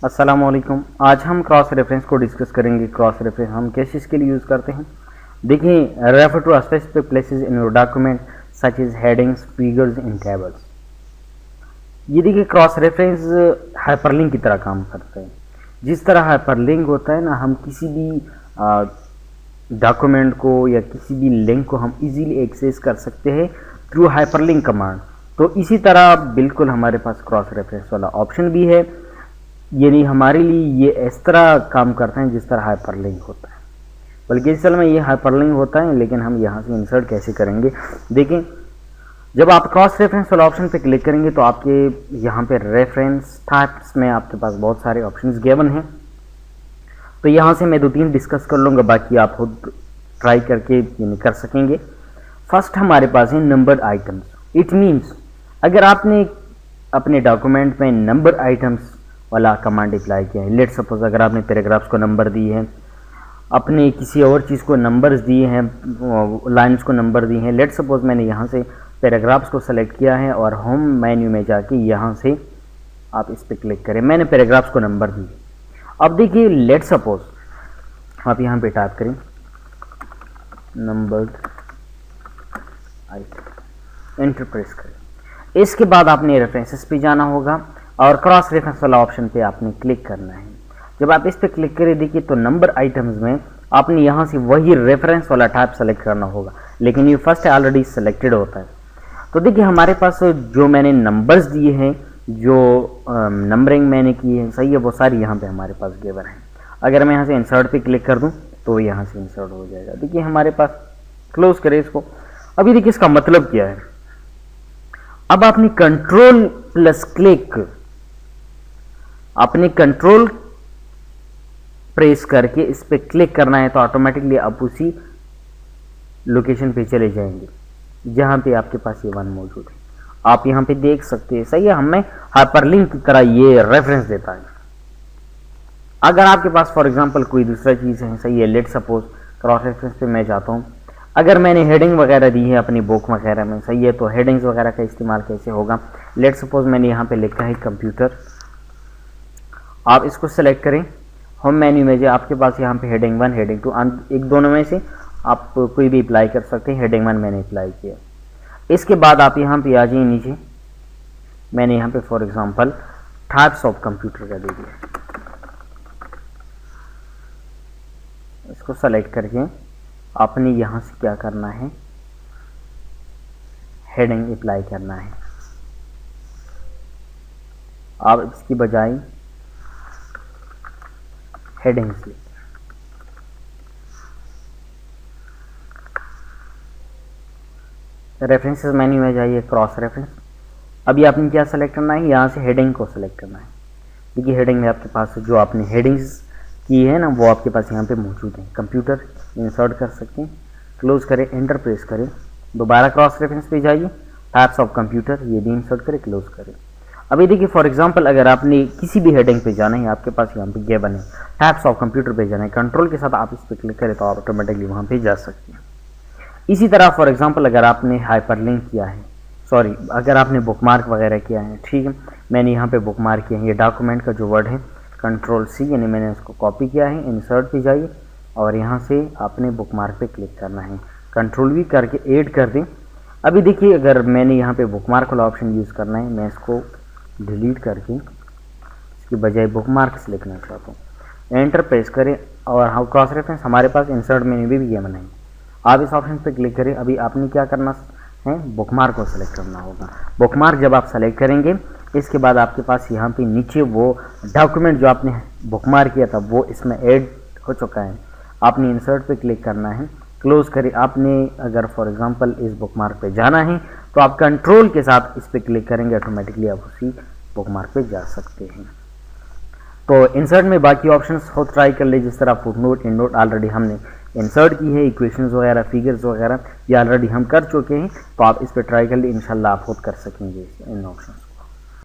अस्सलामुअलैकुम। आज हम क्रॉस रेफरेंस को डिस्कस करेंगे। क्रॉस रेफरेंस हम किस चीज़ के लिए यूज़ करते हैं। देखिए, refer to specific places in your document such is headings, figures in tables. ये देखिए, क्रॉस रेफरेंस हाइपरलिंक की तरह काम करता है। जिस तरह हाइपरलिंक होता है ना, हम किसी भी डॉक्यूमेंट को या किसी भी लिंक को हम इजीली एक्सेस कर सकते हैं थ्रू हाइपरलिंक कमांड। तो इसी तरह बिल्कुल हमारे पास क्रॉस रेफरेंस वाला ऑप्शन भी है। यानी हमारे लिए ये इस तरह काम करते हैं जिस तरह हाइपरलिंक होता है, बल्कि असल में ये हाइपरलिंक होता है, लेकिन हम यहाँ से इंसर्ट कैसे करेंगे। देखें, जब आप क्रॉस रेफरेंस वाला ऑप्शन पे क्लिक करेंगे तो आपके यहाँ पे रेफरेंस टाइप्स में आपके पास बहुत सारे ऑप्शंस गिवन हैं। तो यहाँ से मैं 2-3 डिस्कस कर लूँगा, बाकी आप खुद ट्राई करके यानी कर सकेंगे। फर्स्ट हमारे पास है नंबर्ड आइटम्स। इट मीन्स अगर आपने अपने डॉक्यूमेंट में नंबर आइटम्स वाला कमांड अप्लाई किया है, लेट सपोज अगर आपने पैराग्राफ्स को नंबर दिए हैं, अपने किसी और चीज़ को नंबर्स दिए हैं, लाइंस को नंबर दिए हैं। लेट सपोज मैंने यहाँ से पैराग्राफ्स को सेलेक्ट किया है और होम मेन्यू में जाके यहाँ से आप इस पर क्लिक करें, मैंने पैराग्राफ्स को नंबर दिए। अब देखिए, लेट सपोज आप यहाँ पे टाइप करें नंबर्ड आइटम, एंटर प्रेस करें। इसके बाद आपने रेफरेंसेस पे जाना होगा और क्रॉस रेफरेंस वाला ऑप्शन पे आपने क्लिक करना है। जब आप इस पे क्लिक करें, देखिए तो नंबर आइटम्स में आपने यहाँ से वही रेफरेंस वाला टाइप सेलेक्ट करना होगा, लेकिन ये फर्स्ट ऑलरेडी सेलेक्टेड होता है। तो देखिए, हमारे पास जो मैंने नंबर्स दिए हैं, जो नंबरिंग मैंने की है, सही है, वो सारी यहाँ पे हमारे पास गिवन है। अगर मैं यहाँ से इंसर्ट पे क्लिक कर दूँ तो यहाँ से इंसर्ट हो जाएगा। देखिए हमारे पास, क्लोज करें इसको। अभी देखिए इसका मतलब क्या है। अब आपने कंट्रोल प्लस क्लिक, आपने कंट्रोल प्रेस करके इस पे क्लिक करना है तो ऑटोमेटिकली आप उसी लोकेशन पे चले जाएंगे जहां पे आपके पास ये वन मौजूद है। आप यहां पे देख सकते हैं, सही है, हमें हाइपरलिंक की तरह ये रेफरेंस देता है। अगर आपके पास फॉर एग्जांपल कोई दूसरा चीज है, सही है, लेट सपोज क्रॉस रेफरेंस पे मैं जाता हूं, अगर मैंने हेडिंग वगैरह दी है अपनी बुक वगैरह में, सही है, तो हेडिंग्स वगैरह का इस्तेमाल कैसे होगा। लेट सपोज मैंने यहाँ पे लिखा है कंप्यूटर, आप इसको सेलेक्ट करें। होम मेन्यू में जो आपके पास यहाँ पे हेडिंग 1, हेडिंग 2, एक दोनों में से आप कोई भी अप्लाई कर सकते हैं। हेडिंग 1 मैंने अप्लाई किया। इसके बाद आप यहाँ पे आ जाइए नीचे, मैंने यहाँ पे for example types of computer का दे दिया। इसको सेलेक्ट करके आपने यहाँ से क्या करना है, हेडिंग अप्लाई करना है। आप इसकी बजाय हेडिंग्स लिख, रेफरेंसेस मेन्यू में जाइए, क्रॉस रेफरेंस। अभी आपने क्या सेलेक्ट करना है, यहाँ से हेडिंग को सेलेक्ट करना है। देखिए हेडिंग में आपके पास जो आपने हेडिंग्स की है ना, वो आपके पास यहाँ पे मौजूद है। कंप्यूटर इंसर्ट कर सकते हैं, क्लोज करें, एंटर प्रेस करें, दोबारा क्रॉस रेफरेंस पे जाइए, टाइप्स ऑफ कंप्यूटर, ये भी इंसर्ट करें, क्लोज करें। अभी देखिए फॉर एग्जांपल अगर आपने किसी भी हेडिंग पे जाना है, आपके पास यहाँ पे गिवन है टाइप्स ऑफ कंप्यूटर पे जाना है, कंट्रोल के साथ आप इस पे क्लिक करें तो आप ऑटोमेटिकली वहाँ पे जा सकते हैं। इसी तरह फॉर एग्जांपल अगर आपने हाइपरलिंक किया है, सॉरी अगर आपने बुकमार्क वगैरह किया है, ठीक है, मैंने यहाँ पे बुकमार्क किया है, ये डॉक्यूमेंट का जो वर्ड है कंट्रोल सी, यानी मैंने उसको कॉपी किया है। इंसर्ट पे जाइए और यहाँ से आपने बुकमार्क पे क्लिक करना है, कंट्रोल वी करके ऐड कर दें। अभी देखिए अगर मैंने यहाँ पे बुकमार्क वाला ऑप्शन यूज़ करना है, मैं इसको डिलीट करके इसकी बजाय बुकमार्क्स लिखना चाहता हूँ, एंटर प्रेस करें और क्रॉस रेफरेंस हमारे पास इंसर्ट मेन्यू भी गिवन है। आप इस ऑप्शन पे क्लिक करें। अभी आपने क्या करना है, बुकमार्क को सेलेक्ट करना होगा। बुकमार्क जब आप सेलेक्ट करेंगे, इसके बाद आपके पास यहाँ पे नीचे वो डॉक्यूमेंट जो आपने बुकमार्क किया था वो इसमें ऐड हो चुका है। आपने इंसर्ट पे क्लिक करना है, क्लोज करें। आपने अगर फॉर एग्जांपल इस बुकमार्क पे जाना है तो आप कंट्रोल के साथ इस पे क्लिक करेंगे, ऑटोमेटिकली आप उसी बुकमार्क पे जा सकते हैं। तो इंसर्ट में बाकी ऑप्शंस खुद ट्राई कर ले, जिस तरह फुटनोट, एंडनोट ऑलरेडी हमने इंसर्ट की है, इक्वेशंस वगैरह, फिगर्स वगैरह ये ऑलरेडी हम कर चुके हैं। तो आप इस पे ट्राई कर ले, इंशाल्लाह आप खुद कर सकेंगे इन ऑप्शंस।